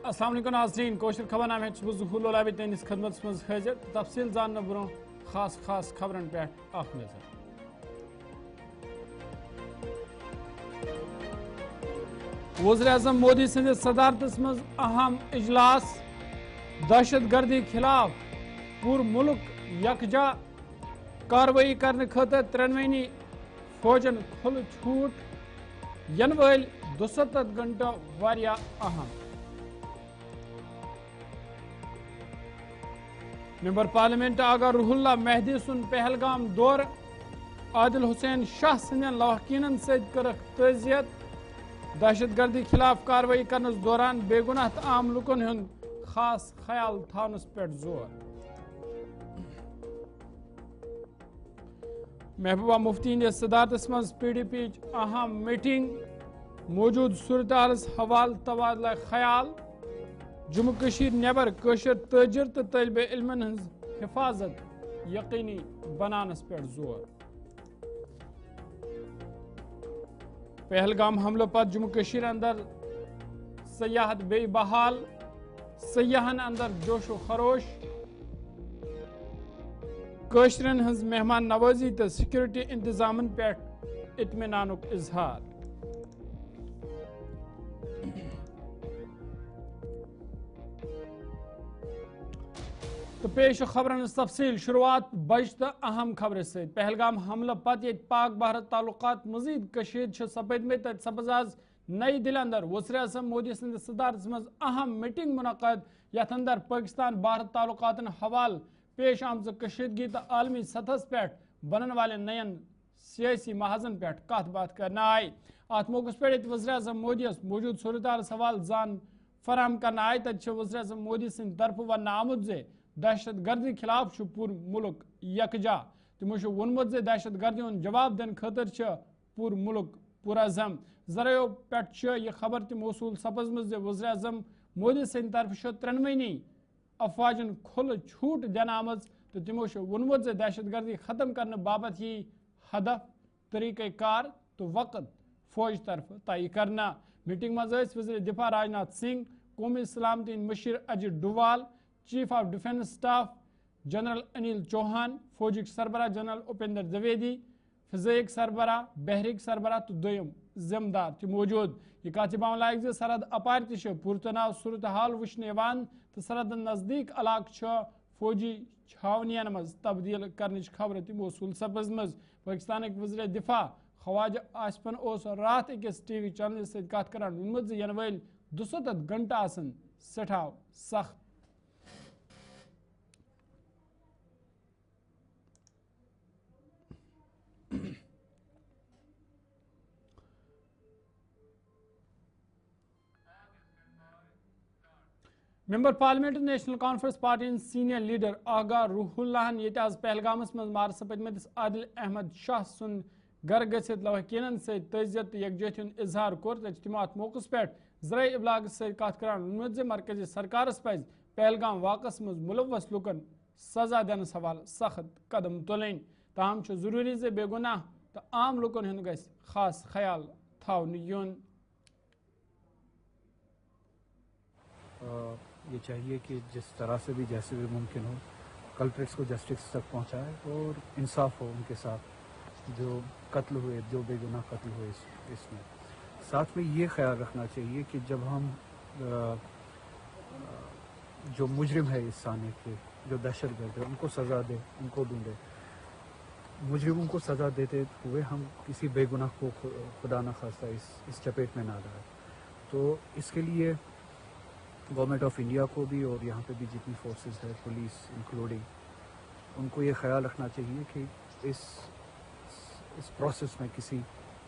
السلام علیکم ناظرین کوشر خبر نامہ ظہور لولابی تینس خدمت مز حاضر تفصیل زاننے برو خاص خبرن پہ اخ نظر وزیر اعظم مودی سند صدارت مز اہم اجلاس دہشت گردی خلاف پور ملک یکجا کاروائی کرنے خاطر ترنوینی فوجن کھل چھوٹ ین ول 72 گھنٹہ واریاہ اہم ممبر پارلیمنٹ آغا روح اللہ مہدی سن پہلگام دور عادل حسین شاہ سندین لواحقینن ست کرک تعزیت دہشت گردی خلاف کاروائی کرنس دوران بے گناہ تو عام لکن ہند خاص خیال تھونس پہ زور محبوبہ مفتی ہندس صدارتس مز پی ڈی پی اہم میٹنگ موجود صورتحالس حوالہ تبادلہ خیال جموں کشیر نیبر کشر تاجر تو طالب علمن ہز حفاظت یقینی بنانس پہ زور پہلگام حملہ پتہ جموں کشیر اندر سیاحت بے بحال سیاحن اندر جوش و خروش کشرن ہز مہمان نوازی تو سیکورٹی انتظامن پہ اطمینانک اظہار تو پیش خبرن تفصیل شروعات بج تو اہم خبر سے پہلگام حملہ پتہ یہ پاک بھارت تعلقات مزید کشید سپدم تت سپز آز نئی دل اندر وزیر اعظم مودی سند صدارت مز اہم میٹنگ منعقد یتھ اندر پاکستان بھارت تعلقات حوالہ پیش آمز کشیدگی تو عالمی سطح پہ بنن والے نین سیاسی محاذن پہ کت بات کرنا آئی ات موقع پہ وزیر اعظم مودی موجود صورتحال سوال زان فراہم کرنا آئی تت وزیر اعظم مودی سند طرف ون آمد زِ دہشت گردی خلاف پور ملک یکجا تمو وونمت زِ دہشت گردی ہند جواب دن خاطر پور ملک پرعزم ذرائعو پہ یہ خبر تہ موصول سپزمژ زِ وزیر اعظم مودی سند طرف ترنوینی افواجن کھل چھوٹ دن آمز تو تمو وونمت زِ دہشت گردی ختم کرنے باپت یہ ہدف طریقہ کار تو وقت فوج طرف طے کرنا میٹنگ مز وزیر دفاع راجناتھ سنگھ قومی سلامتی مشیر Ajit Doval chief of defence staff general Anil Chauhan فوجک سربراہ جنرل اپیندر دویدی فضائیک سربراہ بحریک سربراہ تو دویم ذمہ دار تہ موجود یہ کت باون لائق زِ سرحد اپار تہ پرتناو صورتحال وچھنے تو سرحد نزدیک علاقہ فوجی چھاونین مز تبدیل کرنچ خبر تہ موصول سپزمژ پاکستانک وزیر دفاع خواجہ آصفن رات اکس ٹی وی چینل ست کت کران وونمت زِ ین ول 72 گھنٹہ آسن سٹھا سخت member parliament national conference party senior leader Agha Ruhullah یہ آز پہلگامس مز مارس سپدمتس عادل احمد شاہ سن گر گھت لواحقینن ست تعزیت یکجہتی ہند اظہار کور تمو ات موقع پہ ذرائع ابلاغ ست کت کران وونمت زِ مرکزی سرکارس پز پہلگام واقعس مز ملوث لکن سزا دنس حوالہ سخت قدم تلن تاہم ضروری زِ بے گناہ تو عام لکن ہند گژھِ خاص خیال تھاونہٕ یُن یہ چاہیے کہ جس طرح سے بھی جیسے بھی ممکن ہو کلپریٹس کو جسٹس تک پہنچائے اور انصاف ہو ان کے ساتھ جو قتل ہوئے جو بے گناہ قتل ہوئے اس میں ساتھ میں یہ خیال رکھنا چاہیے کہ جب ہم جو مجرم ہے اس سانے کے جو دہشت گرد ہے ان کو سزا دے ان کو ڈھونڈے مجرموں کو سزا دیتے ہوئے ہم کسی بے گناہ کو خدا نخواستہ اس چپیٹ میں نہ لائے تو اس کے لیے گورنمنٹ آف انڈیا کو بھی اور یہاں پہ بھی جتنی فورسز ہے پولیس انکلوڈنگ ان کو یہ خیال رکھنا چاہیے کہ اس پروسیس میں کسی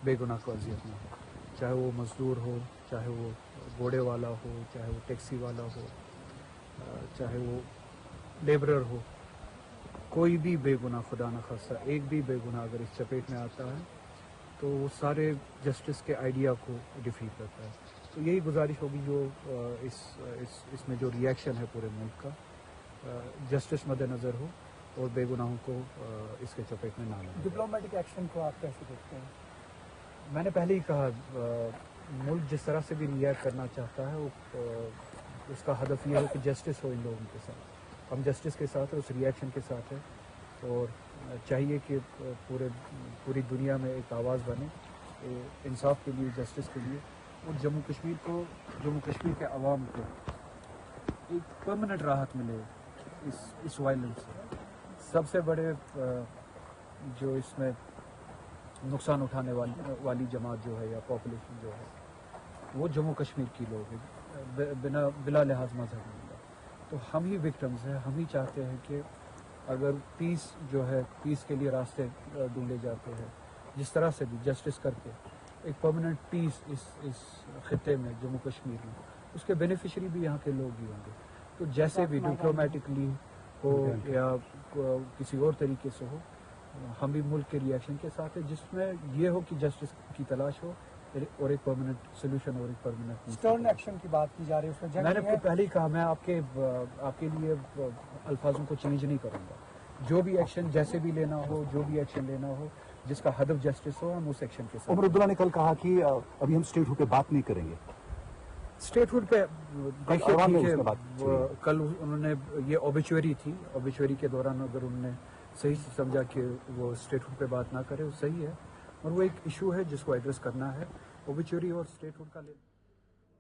بے گناہ کو اذیت نہ ہو چاہے وہ مزدور ہو چاہے وہ گھوڑے والا ہو چاہے وہ ٹیکسی والا ہو چاہے وہ لیبرر ہو کوئی بھی بے گناہ خدا نخواستہ ایک بھی بے گناہ اگر اس چپیٹ میں آتا ہے تو وہ سارے جسٹس کے آئیڈیا کو ڈیفیٹ کرتا ہے تو یہی گزارش ہوگی جو اس میں جو ریئیکشن ہے پورے ملک کا جسٹس مد نظر ہو اور بے گناہوں کو اس کے چپیٹ میں نہ لیں. ڈپلومیٹک ایکشن کو آپ کیسے دیکھتے ہیں؟ میں نے پہلے ہی کہا ملک جس طرح سے بھی ریئیکٹ کرنا چاہتا ہے وہ اس کا ہدف یہ ہو کہ جسٹس ہو ان لوگوں کے ساتھ. ہم جسٹس کے ساتھ ہیں, اس ریئیکشن کے ساتھ ہیں, اور چاہیے کہ پوری دنیا میں ایک آواز بنے انصاف کے لیے, جسٹس کے لیے, اور جموں کشمیر کے عوام کو ایک پرماننٹ راحت ملے اس وائلنس سے. سب سے بڑے جو اس میں نقصان اٹھانے والی جماعت جو ہے یا پاپولیشن جو ہے وہ جموں کشمیر کی لوگ ہیں, بلا لحاظ مذہب. تو ہم ہی وکٹمز ہیں. ہم ہی چاہتے ہیں کہ اگر پیس کے لیے راستے ڈھونڈے جاتے ہیں, جس طرح سے بھی جسٹس کر کے ایک پرماننٹ پیس اس خطے میں, جموں کشمیر میں, اس کے بینیفیشری بھی یہاں کے لوگ ہی ہوں گے. تو جیسے بھی ڈپلومیٹکلی ہو یا کسی اور طریقے سے ہو, ہم بھی ملک کے ریئیکشن کے ساتھ ہیں, جس میں یہ ہو کہ جسٹس کی تلاش ہو اور ایک پرماننٹ سولوشن اور ایک پرماننٹ اسٹرن ایکشن کی بات کی جا رہی ہے. اس میں میں نے پہلے ہی کہا, میں آپ کے لیے الفاظوں کو چینج نہیں کروں گا. جو بھی ایکشن جیسے بھی لینا ہو, جو بھی ایکشن لینا ہو جس کا ہدف جسٹس ہو, ہم اس ایکشن کے ساتھ. عمر عبداللہ نے کل کہا کہ ابھی ہم اسٹیٹ ہوڈ پہ بات نہیں کریں گے. اسٹیٹ ہوڈ پہ عوام نے اس دیکھیے, میں بات کل انہوں نے یہ اوبیچوری تھی, اوبیچوری کے دوران اگر انہوں نے صحیح سے سمجھا کہ وہ اسٹیٹ ہوڈ پہ بات نہ کرے, وہ صحیح ہے, اور وہ ایک ایشو ہے جس کو ایڈریس کرنا ہے. اوبیچوری اور اسٹیٹ ہوڈ کا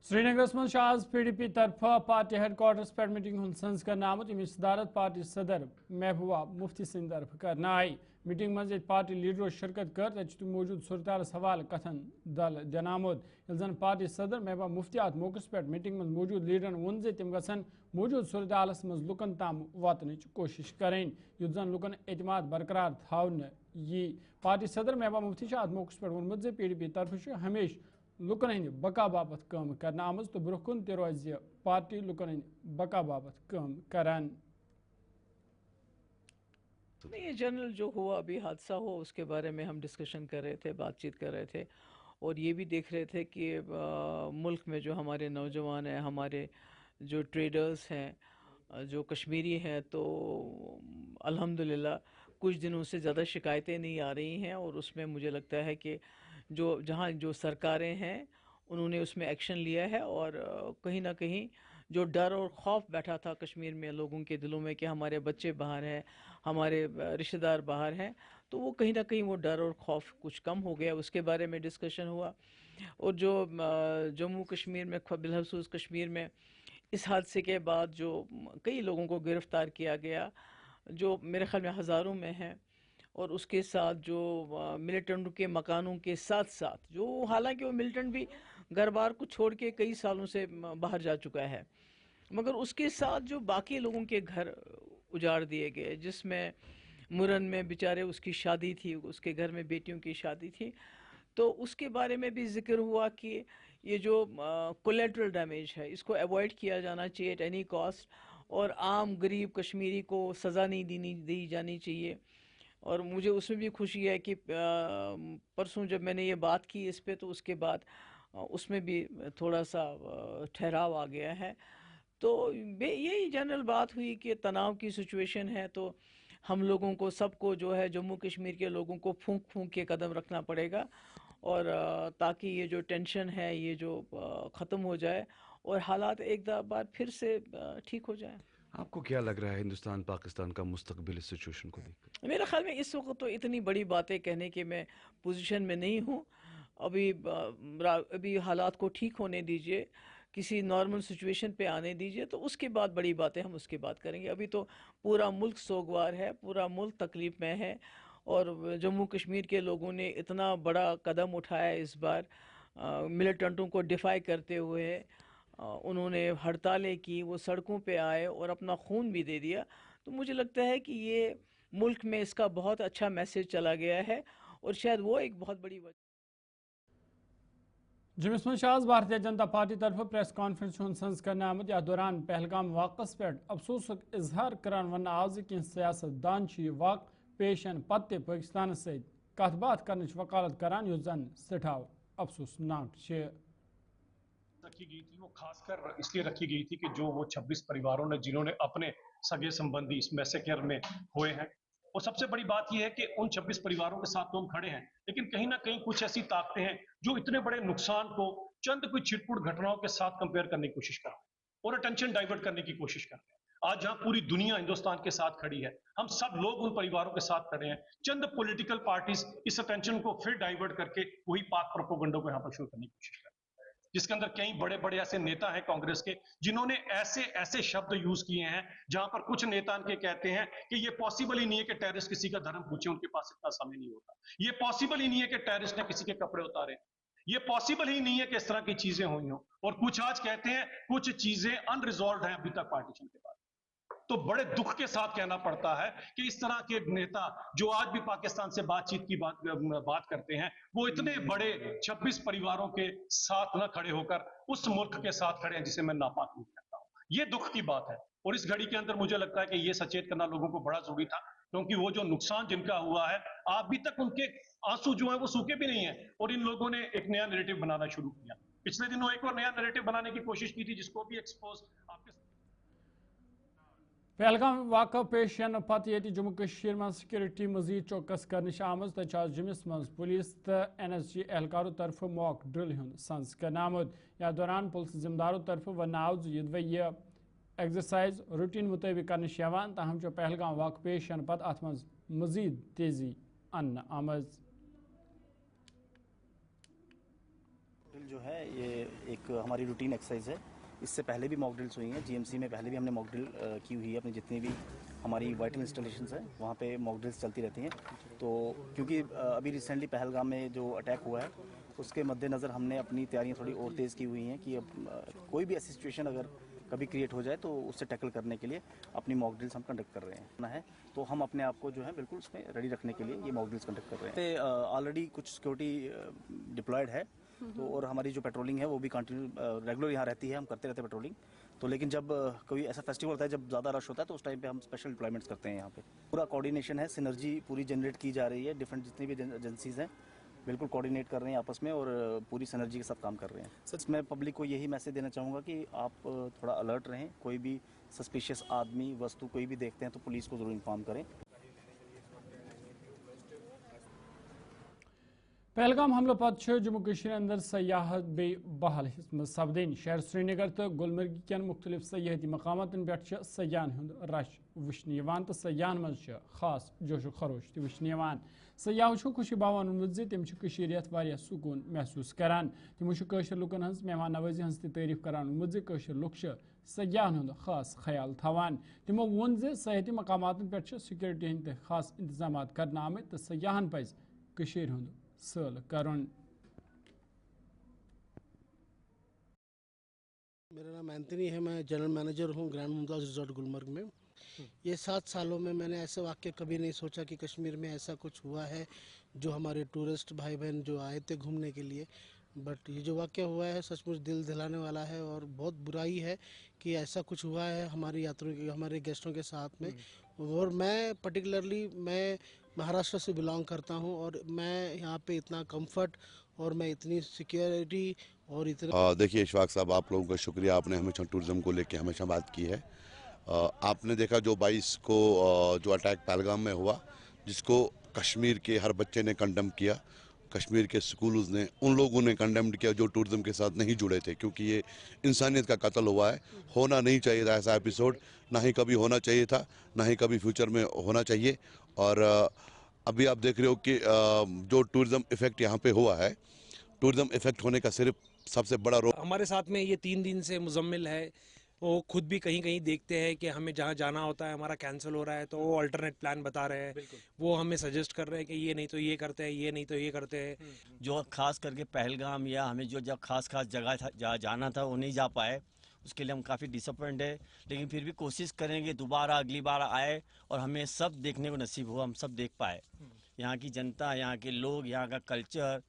سری نگرس من آز PDP طرف پارٹی ہیڈ کوارٹرس پہ میٹنگ ہند سنز کرنا آمت, یمچ صدارت پارٹی صدر محبوبہ مفتی سند طرف کرنا آئی. میٹنگ مز پارٹی لیڈرو شرکت کر, تم موجود صورتحالس حوالہ کتھن دل دن آمت. یل زن پارٹی صدر محبوبہ مفتی ات موقع پہ میٹنگ من موجود لیڈرن ون تم گھن موجود صورتحالس مز لکن تام واتن کوشش کریں, یت زن لکن اعتماد برقرار تھون یہ. پارٹی صدر محبوبہ مفتی ات موقع پہ وونمت PDP طرف ہمیشہ لکن ہند بقا باپت کام کرنا آمز, تو برہ کن تہ روز پارٹی لکن ہند بقا باپت کام کران. یہ جنرل جو ہوا ابھی حادثہ ہو اس کے بارے میں ہم ڈسکشن کر رہے تھے, بات چیت کر رہے تھے, اور یہ بھی دیکھ رہے تھے کہ ملک میں جو ہمارے نوجوان ہیں, ہمارے جو ٹریڈرز ہیں, جو کشمیری ہیں, تو الحمدللہ کچھ دنوں سے زیادہ شکایتیں نہیں آ رہی ہیں. اور اس میں مجھے لگتا ہے کہ جہاں جو سرکاریں ہیں انہوں نے اس میں ایکشن لیا ہے, اور کہیں نہ کہیں جو ڈر اور خوف بیٹھا تھا کشمیر میں لوگوں کے دلوں میں کہ ہمارے بچے باہر ہیں, ہمارے رشتہ دار باہر ہیں, تو وہ کہیں نہ کہیں وہ ڈر اور خوف کچھ کم ہو گیا. اس کے بارے میں ڈسکشن ہوا. اور جو جموں کشمیر میں بالخصوص کشمیر میں اس حادثے کے بعد جو کئی لوگوں کو گرفتار کیا گیا, جو میرے خیال میں ہزاروں میں ہیں, اور اس کے ساتھ جو ملیٹنٹ کے مکانوں کے ساتھ ساتھ جو حالانکہ وہ ملیٹنٹ بھی گھر بار کو چھوڑ کے کئی سالوں سے باہر جا چکا ہے, مگر اس کے ساتھ جو باقی لوگوں کے گھر اجاڑ دیے گئے, جس میں مرن میں بیچارے اس کی شادی تھی, اس کے گھر میں بیٹیوں کی شادی تھی, تو اس کے بارے میں بھی ذکر ہوا کہ یہ جو کولیٹرل ڈیمیج ہے اس کو ایوائڈ کیا جانا چاہیے ایٹ اینی کاسٹ, اور عام غریب کشمیری کو سزا نہیں دی جانی چاہیے. اور مجھے اس میں بھی خوشی ہے کہ پرسوں جب میں نے یہ بات کی اس پہ, تو اس کے بعد اس میں بھی تھوڑا سا ٹھہراؤ آ گیا ہے. تو یہی جنرل بات ہوئی کہ تناؤ کی سچویشن ہے, تو ہم لوگوں کو سب کو جو ہے جموں کشمیر کے لوگوں کو پھونک کے قدم رکھنا پڑے گا, اور تاکہ یہ جو ٹینشن ہے یہ جو ختم ہو جائے اور حالات ایک بار پھر سے ٹھیک ہو جائیں. آپ کو کیا لگ رہا ہے ہندوستان پاکستان کا مستقبل اس سچویشن کو دیکھ کر؟ میرے خیال میں اس وقت تو اتنی بڑی باتیں کہنے کے میں پوزیشن میں نہیں ہوں. ابھی حالات کو ٹھیک ہونے دیجئے, کسی نارمل سچویشن پہ آنے دیجئے, تو اس کے بعد بڑی باتیں ہم اس کے بعد کریں گے. ابھی تو پورا ملک سوگوار ہے, پورا ملک تکلیف میں ہے, اور جموں کشمیر کے لوگوں نے اتنا بڑا قدم اٹھایا اس بار ملیٹنٹوں کو ڈیفائی کرتے ہوئے. انہوں نے ہڑتالیں کی, وہ سڑکوں پہ آئے اور اپنا خون بھی دے دیا. تو مجھے لگتا ہے کہ یہ ملک میں اس کا بہت اچھا میسج چلا گیا ہے, اور شاید وہ ایک بہت بڑی وجہ. جمس من آز بھارتیہ جنتا پارٹی طرف پریس کانفرنس ہند سنز کرنا آمت. یا دوران پہلگام واقعس پہ افسوسک اظہار کران ون آز کہ سیاست دان یہ واقع پیش ان پتہ پاکستان ست کت بات کرنچ وکالت کران, یس زن سٹھاو افسوسناک رکھی گئی تھی. وہ خاص کر اس لیے رکھی گئی تھی کہ جو وہ 26 پریواروں نے جنہوں نے اپنے سگے سمبندی اس میسیکر میں ہوئے ہیں, اور سب سے بڑی بات یہ ہے کہ ان 26 پریواروں کے ساتھ تو ہم کھڑے ہیں, لیکن کہیں نہ کہیں کچھ ایسی طاقتیں ہیں جو اتنے بڑے نقصان کو چند کوئی چھٹ پٹ گھٹناؤں کے ساتھ کمپیئر کرنے کی کوشش کر رہے ہیں. और अटेंशन डाइवर्ट करने की कोशिश करते हैं। आज जहां पूरी दुनिया हिंदुस्तान के साथ खड़ी है, हम सब लोग उन परिवारों के साथ खड़े हैं। चंद पॉलिटिकल पार्टीज इस अटेंशन को फिर डाइवर्ट करके वही पाक प्रोपेगेंडा को यहाँ पर शुरू करने की कोशिश करते हैं, जिसके अंदर कई बड़े बड़े ऐसे नेता हैं कांग्रेस के जिन्होंने ऐसे ऐसे शब्द यूज किए हैं जहां पर कुछ नेता के कहते हैं कि ये पॉसिबल ही नहीं है कि टेररिस्ट किसी का धर्म पूछे, उनके पास इतना समय नहीं होता। ये पॉसिबल ही नहीं है कि टेररिस्ट ने किसी के कपड़े उतारे। ये पॉसिबल ही नहीं है कि इस तरह की चीजें हुई हो। और कुछ आज कहते हैं कुछ चीजें अनरिजॉल्व हैं अभी तक पार्टीशन के बाद। तो बड़े दुख के साथ कहना पड़ता है कि इस तरह के नेता जो आज भी पाकिस्तान से बातचीत की बात करते हैं, वो इतने बड़े 26 परिवारों के साथ न खड़े होकर उस मुल्क के साथ खड़े हैं जिसे मैं नापाक नहीं कहता हूं। ये दुख की बात है और इस घड़ी के अंदर मुझे लगता है कि ये सचेत करना लोगों को बड़ा जरूरी था, क्योंकि वो जो नुकसान जिनका हुआ है अभी तक उनके आंसू जो है वो सूखे भी नहीं है और इन लोगों ने एक नया नैरेटिव बनाना शुरू किया। पिछले दिनों एक और नया नैरेटिव बनाने की कोशिश की थी जिसको भी एक्सपोज आपके पहलगाम वाक़ पेश पत ये जम्मू कश्मीर में सिक्योरिटी मजीद चौकस कर आमज तज जिमिस मज पुलिस तो NSG एहलकारों तरफ मॉक ड्रिल हुंद संस कर आमुद। या दौरान पुलिस जिम्मेदारों तरफ वन आव यदवे यह एक्सरसाइज रूटीन मुताबिक कर तहम पहलगाम वाक़ पेश पत अत मज मजीद तेजी अन्न आमज। जो है ये एक हमारी रूटीन एक्सरसाइज है। इससे पहले भी मॉक ड्रिल्स हुई हैं, GMC में पहले भी हमने मॉक ड्रिल की हुई है। अपनी जितनी भी हमारी वाइटल इंस्टॉलेशंस हैं वहाँ पे मॉक ड्रिल्स चलती रहती हैं। तो क्योंकि अभी रिसेंटली पहलगाम में जो अटैक हुआ है उसके मद्देनज़र हमने अपनी तैयारियाँ थोड़ी और तेज़ की हुई हैं कि अब कोई भी ऐसी सिचुएशन अगर कभी क्रिएट हो जाए तो उससे टैकल करने के लिए अपनी मॉक ड्रिल्स हम कंडक्ट कर रहे हैं तो हम अपने आप को जो है बिल्कुल उसमें रेडी रखने के लिए ये मॉक ड्रिल्स कंडक्ट कर रहे हैं। ऑलरेडी कुछ सिक्योरिटी डिप्लॉयड है तो और हमारी जो पेट्रोलिंग है वो भी कंटिन्यू रेगुलर यहाँ रहती है, हम करते रहते हैं पेट्रोलिंग। तो लेकिन जब कोई ऐसा फेस्टिवल होता है जब ज़्यादा रश होता है तो उस टाइम पे हम स्पेशल डिप्लॉयमेंट्स करते हैं यहाँ पे। पूरा कोऑर्डिनेशन है, सिनर्जी पूरी जनरेट की जा रही है, डिफरेंट जितनी भी एजेंसीज हैं बिल्कुल कोऑर्डिनेट कर रहे हैं आपस में और पूरी सिनर्जी के साथ काम कर रहे हैं। सच मैं पब्लिक को यही मैसेज देना चाहूँगा कि आप थोड़ा अलर्ट रहें, कोई भी सस्पिशियस आदमी वस्तु कोई भी देखते हैं तो पुलिस को ज़रूर इन्फॉर्म करें। पहलगाम हमले पत जम्मू कश्मीर अंदर सयाहत बे बहाल सपदन। शहर श्रीनगर तो गुलमर्ग कन मुख्तलिफ सयाहती मकामतन पे सयाहन हुंद रश वुचन तो सयाहन मज खास जोशो खरोश तो वुचन। सयाहों खुशी बावन वोनमुत तम सुकून महसूस करान। तमो लुकन हज मेहमान नवाजी हज तारीफ करान वोनमुत लुक सयाहन हुंद खास ख्याल थवान। तमो वोन सयाहती मकामतन पे सिक्योरिटी हंद खास इंतजाम कर आमत तो सयाहन पज हुंद सल करुन। मेरा नाम एंथनी है, मैं जनरल मैनेजर हूँ ग्रैंड मुमताज़ रिजॉर्ट गुलमर्ग में। ये 7 सालों में मैंने ऐसे वाक़या कभी नहीं सोचा कि कश्मीर में ऐसा कुछ हुआ है जो हमारे टूरिस्ट भाई बहन जो आए थे घूमने के लिए। बट ये जो वाक़या हुआ है सचमुच दिल दिलाने वाला है और बहुत बुराई है कि ऐसा कुछ हुआ है हमारे यात्रियों के हमारे गेस्टों के साथ में। और मैं पर्टिकुलरली मैं महाराष्ट्र से बिलोंग करता हूं और मैं यहाँ पे इतना कंफर्ट और मैं इतनी सिक्योरिटी और इतना देखिए इशफाक साहब, आप लोगों का शुक्रिया, आपने हमेशा टूरिज़्म को लेके हमेशा बात की है। आपने देखा जो 22 को जो अटैक पहलगाम में हुआ जिसको कश्मीर के हर बच्चे ने कंडेम किया, कश्मीर के स्कूल्स ने उन लोगों ने कंडेम्ड किया जो टूरिज़्म के साथ नहीं जुड़े थे, क्योंकि ये इंसानियत का कत्ल हुआ है। होना नहीं चाहिए था ऐसा एपिसोड, ना ही कभी होना चाहिए था, ना ही कभी फ्यूचर में होना चाहिए। और अभी आप देख रहे हो कि जो टूरिज़्म इफ़ेक्ट यहाँ पे हुआ है, टूरिज़्म इफ़ेक्ट होने का सिर्फ सबसे बड़ा रोल हमारे साथ में ये 3 दिन से मुजम्मिल है। वो खुद भी कहीं कहीं देखते हैं कि हमें जहाँ जाना होता है हमारा कैंसिल हो रहा है तो वो अल्टरनेट प्लान बता रहे हैं, वो हमें सजेस्ट कर रहे हैं कि ये नहीं तो ये करते हैं, ये नहीं तो ये करते हैं। जो खास करके पहलगाम या हमें जो जब खास जगह था जहाँ जाना था वो नहीं जा पाए, उसके लिए हम काफ़ी डिसअपॉइंट है। लेकिन फिर भी कोशिश करेंगे दोबारा अगली बार आए और हमें सब देखने को नसीब हो, हम सब देख पाए। यहाँ की जनता, यहाँ के लोग, यहाँ का कल्चर,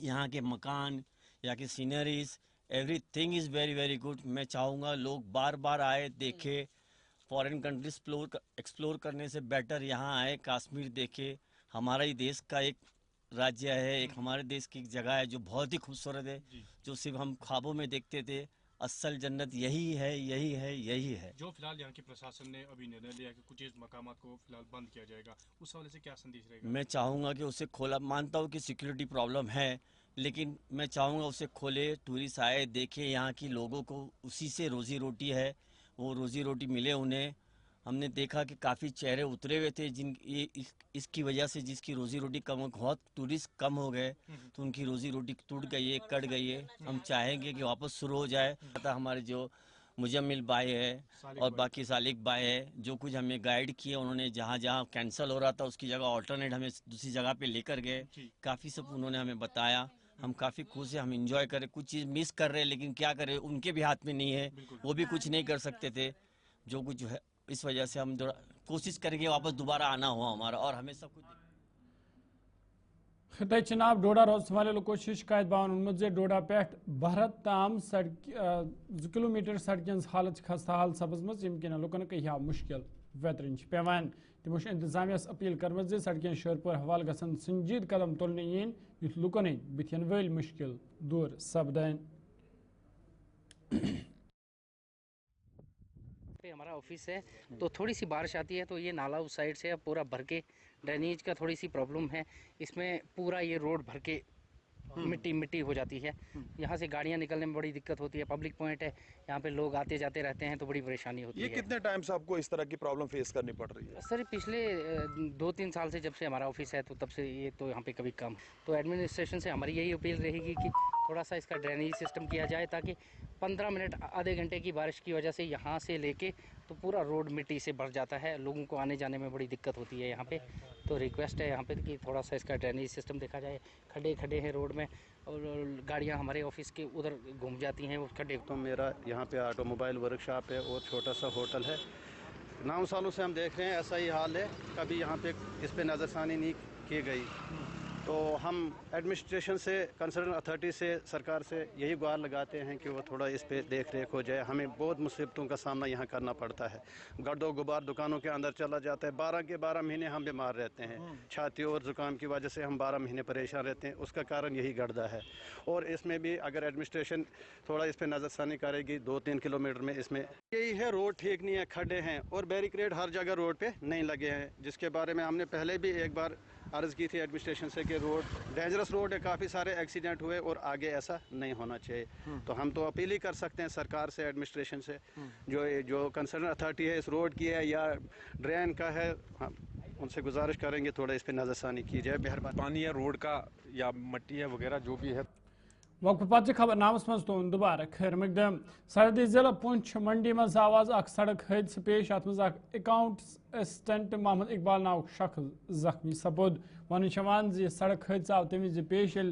यहाँ के मकान, यहाँ की sceneries, everything is very very good. मैं चाहूँगा लोग बार बार आए, देखे। फॉरेन कंट्रीज एक्सप्लोर करने से बेटर यहाँ आए, कश्मीर देखे। हमारा ही देश का एक राज्य है, एक हमारे देश की एक जगह है जो बहुत ही खूबसूरत है, जो सिर्फ हम ख्वाबों में देखते थे। असल जन्नत यही है, यही है, यही है। जो फिलहाल यहाँ के प्रशासन ने अभी निर्णय लिया कि कुछ मकामात को फिलहाल बंद किया जाएगा, उस हवाले से क्या संदेश रहेगा? मैं चाहूँगा कि उसे खोला, मानता हूँ कि सिक्योरिटी प्रॉब्लम है, लेकिन मैं चाहूँगा उसे खोले, टूरिस्ट आए, देखें, यहाँ की लोगों को उसी से रोज़ी रोटी है, वो रोज़ी रोटी मिले उन्हें। हमने देखा कि काफ़ी चेहरे उतरे हुए थे जिन ये इसकी वजह से जिसकी रोज़ी रोटी कम हो, बहुत टूरिस्ट कम हो गए तो उनकी रोज़ी रोटी टूट गई है, कट गई है। हम चाहेंगे कि वापस शुरू हो जाए। पता हमारे जो मुजम्मिल भाई है और बाकी सालिक भाई है, जो कुछ हमें गाइड किए, उन्होंने जहाँ जहाँ कैंसिल हो रहा था उसकी जगह ऑल्टरनेट हमें दूसरी जगह पे लेकर गए। काफ़ी सब उन्होंने हमें बताया, हम काफ़ी खुश हैं, हम इंजॉय करें। कुछ चीज़ मिस कर रहे हैं लेकिन क्या करें, उनके भी हाथ में नहीं है, वो भी कुछ नहीं कर सकते थे जो कुछ है। इस वजह से हम थोड़ा कोशिश करेंगे वापस दोबारा आना हुआ हमारा, और हमें सब कुछ खिते चनाब डोडा रोज संभाले लोगों शिकायत बावन उन्मुत डोडा पे भारत ताम सड़क 2 किलोमीटर सड़कें हालत खस्ता हाल सपजम यम लुकन कह मुश्किल वेतरन पेवान तमो इंतजामिया अपील कर्म सड़कें शोरपुर हवाल गसन संजीद कदम तुलन इन युथ लुकन बिथन वल मुश्किल दूर सपदन। हमारा ऑफिस है तो थोड़ी सी बारिश आती है तो ये नाला उस साइड से पूरा भर के, ड्रेनेज का थोड़ी सी प्रॉब्लम है, इसमें पूरा ये रोड भर के मिट्टी मिट्टी हो जाती है। यहाँ से गाड़ियाँ निकलने में बड़ी दिक्कत होती है, पब्लिक पॉइंट है, यहाँ पे लोग आते जाते रहते हैं तो बड़ी परेशानी होती है। ये कितने टाइम से आपको इस तरह की प्रॉब्लम फेस करनी पड़ रही है? सर पिछले 2-3 साल से जब से हमारा ऑफिस है तो तब से ये तो यहाँ पे कभी कम। तो एडमिनिस्ट्रेशन से हमारी यही अपील रहेगी कि थोड़ा सा इसका ड्रेनेज सिस्टम किया जाए ताकि 15 मिनट आधे घंटे की बारिश की वजह से यहाँ से लेके तो पूरा रोड मिट्टी से भर जाता है, लोगों को आने जाने में बड़ी दिक्कत होती है यहाँ पे। तो रिक्वेस्ट है यहाँ पे कि थोड़ा सा इसका ड्रेनेज सिस्टम देखा जाए। खड्डे खड्डे हैं रोड में और गाड़ियाँ हमारे ऑफिस के उधर घूम जाती हैं उस खड्डे। तो मेरा यहाँ पे ऑटोमोबाइल वर्कशॉप है और छोटा सा होटल है। 9 सालों से हम देख रहे हैं ऐसा ही हाल है, कभी यहाँ पे इस पे नज़रसानी नहीं की गई। तो हम एडमिनिस्ट्रेशन से, कंसर्न अथॉरिटी से, सरकार से यही गुहार लगाते हैं कि वो थोड़ा इस पे देख रेख हो जाए। हमें बहुत मुसीबतों का सामना यहाँ करना पड़ता है, गर्दो गुबार दुकानों के अंदर चला जाता है। 12 के 12 महीने हम बीमार रहते हैं, छाती और ज़ुकाम की वजह से हम 12 महीने परेशान रहते हैं। उसका कारण यही गर्दा है। और इसमें भी अगर एडमिनिस्ट्रेशन थोड़ा इस पर नज़रसानी करेगी, 2-3 किलोमीटर में इसमें यही है, रोड ठीक नहीं है, खड्डे हैं और बैरिकेड हर जगह रोड पे नहीं लगे हैं, जिसके बारे में हमने पहले भी एक बार अर्ज़ की थी एडमिनिस्ट्रेशन से कि रोड डेंजरस रोड है, काफ़ी सारे एक्सीडेंट हुए और आगे ऐसा नहीं होना चाहिए। तो हम तो अपील ही कर सकते हैं सरकार से, एडमिनिस्ट्रेशन से, जो कंसर्न अथॉरिटी है इस रोड की है या ड्रेन का है, हम उनसे गुजारिश करेंगे थोड़ा इस पर नज़रसानी की जाए, मेहरबानी। पानी है, रोड का या मिट्टी है वगैरह जो भी है। वक्त पत खबर नामस मज तुम दोबारा खैर मकदम। सरहदी जिला पुंछ मंडी मज आवाज सड़क हादसे पेश अत मज अकाउंट असिस्टेंट मोहम्मद इकबाल नाव शख्स जख्मी सपुद। वन सड़क हादसा आव तम वि पेश ये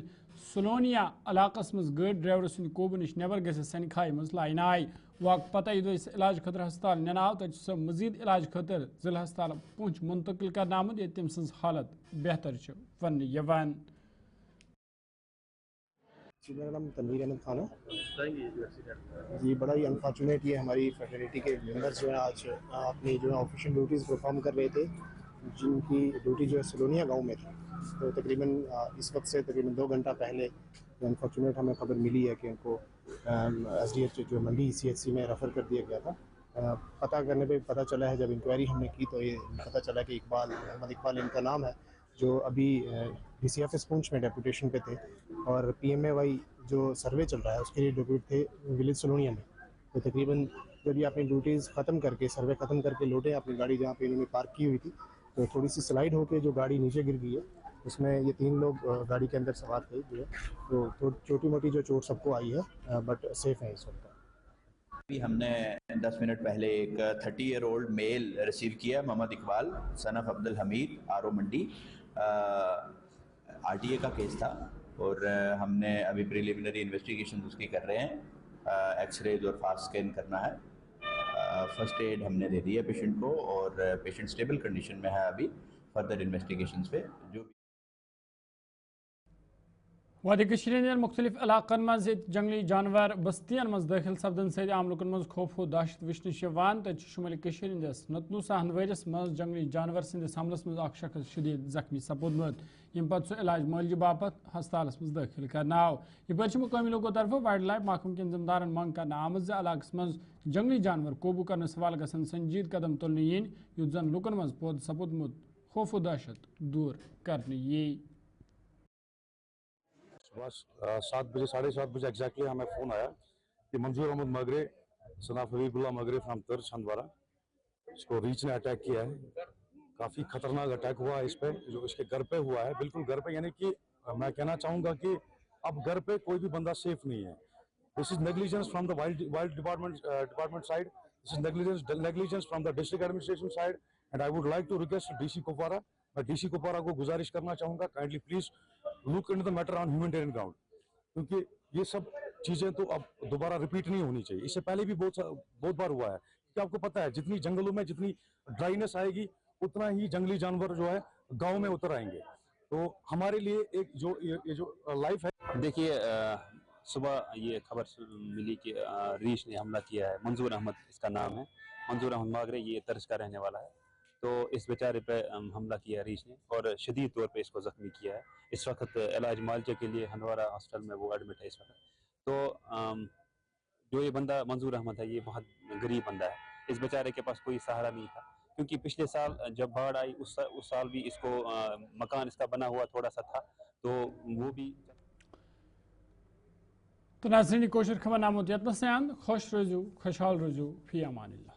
सुलोनिया इलाकस मज गाड़ी ड्राइवर सद कोबू नश नबर गि सनि खाई मज लाइन आई। वक्त पता यदि इलाज खतर हस्पताल ननाव तो सह मजीद इलाज खतर जिला हस्पताल पुंछ मुंतकिल कर आमुत ये तम सज हालत बेहतर वन यवान। जी मेरा नाम तनवीर अहमद खान है। जी बड़ा ही अनफॉर्चुनेट ये हमारी फ्रेटर्निटी के मेंबर्स जो है आज अपनी जो है ऑफिशियल ड्यूटीज़ परफॉर्म कर रहे थे, जिनकी ड्यूटी जो है सलोनिया गांव में थी। तो तकरीबन इस वक्त से तकरीबन 2 घंटा पहले अनफॉर्चुनेट हमें खबर मिली है कि उनको SDH जो मंडी CHC में रेफ़र कर दिया गया था। पता करने पे पता चला है, जब इंक्वायरी हमने की तो ये पता चला कि मोहम्मद इकबाल इनका नाम है, जो अभी DCFS पुंछ में डेपुटेशन पे थे और PMAY जो सर्वे चल रहा है उसके लिए डेप्यूट थे विलेज सलोनिया में। तो तकरीबन जब ये अपनी ड्यूटीज़ ख़त्म करके, सर्वे ख़त्म करके लौटे अपनी गाड़ी जहाँ पे इन्होंने पार्क की हुई थी, तो थोड़ी सी स्लाइड होके जो गाड़ी नीचे गिर गई है, उसमें ये 3 लोग गाड़ी के अंदर सवार थे जो है, तो छोटी मोटी जो चोट सबको आई है, बट सेफ है इस वक्त। अभी हमने 10 मिनट पहले एक 30 ईयर ओल्ड मेल रिसीव किया, Mohammad Iqbal son of Abdul Hamid, RO Mandi. RTA का केस था और हमने अभी प्रिलिमिनरी इन्वेस्टिगेशन उसकी कर रहे हैं। एक्सरेज और फास्ट स्कैन करना है। फर्स्ट एड हमने दे दी है पेशेंट को और पेशेंट स्टेबल कंडीशन में है। अभी फर्दर इन्वेस्टिगेशंस पे जो वादी मुख्तलिफ इलाकन मज जंगली जानवर बस्तियन मज दाखिल सपदन से आम लुकन मज खौफ दहशत वचन तो शुमाली हंदिस नतनुसा हंदवरिस मज जंगली जानवर सदिस हमलस मज शख्स शदीद जख्मी सपुदमुत, यम पत सह इलाज मुआलजे बापत हस्पताल मज दाखिल करनाव। यह मुकामी लोगों तरफ वाइल्ड लाइफ महकम कन जिम्मेदारन मंग कर आमत इलाकस मज जंगली जानवर काबू कर सवाल गसन संजीद कदम तुलन इन युथ जन लुकन मज पौध सपुदमुत खौफ दहशत दूर करने यी। सुबह 7 बजे 7:30 बजे एग्जैक्टली हमें फ़ोन आया कि मंजूर अहमद मगरे सनाफ हबीबुल्लाह मगरे फ्राम तर्ज हंदवारा, इसको रीच ने अटैक किया है। काफ़ी खतरनाक अटैक हुआ है इस पे, जो इसके घर पे हुआ है, बिल्कुल घर पे, यानी कि मैं कहना चाहूँगा कि अब घर पे कोई भी बंदा सेफ नहीं है। This is negligence from the wild department side, this is negligence from the district administration side, and I would like to request DC Kupwara, मैं डीसी कुपवारा को गुजारिश करना चाहूँगा, kindly please look into the matter on humanitarian ground, क्योंकि ये सब चीज़ें तो अब दोबारा रिपीट नहीं होनी चाहिए। इससे पहले भी बहुत बार हुआ है, क्योंकि आपको पता है जितनी जंगलों में जितनी ड्राइनेस आएगी उतना ही जंगली जानवर जो है गांव में उतर आएंगे। तो हमारे लिए एक जो ये जो लाइफ है। देखिए, सुबह ये खबर मिली कि रीछ ने हमला किया है। मंजूर अहमद इसका नाम है, मंजूर अहमद मागरे, ये तर्ज का रहने वाला है। तो इस बेचारे पे हमला किया रीछ ने और शदीद तौर पे इसको ज़ख्मी किया है। इस वक्त इलाज मालजे के लिए हंदवारा हॉस्पिटल में वो एडमिट है इस वक्त। तो जो ये बंदा मंजूर अहमद है, ये बहुत गरीब बंदा है। इस बेचारे के पास कोई सहारा नहीं था, क्योंकि पिछले साल जब बाढ़ आई उस साल भी इसको मकान इसका बना हुआ थोड़ा सा था, तो वो भी। तो नाज़रीन, कोशिश खबर नामुत यत्न से खुश रजू खुशहाल रजू फी अमानिल्लाह।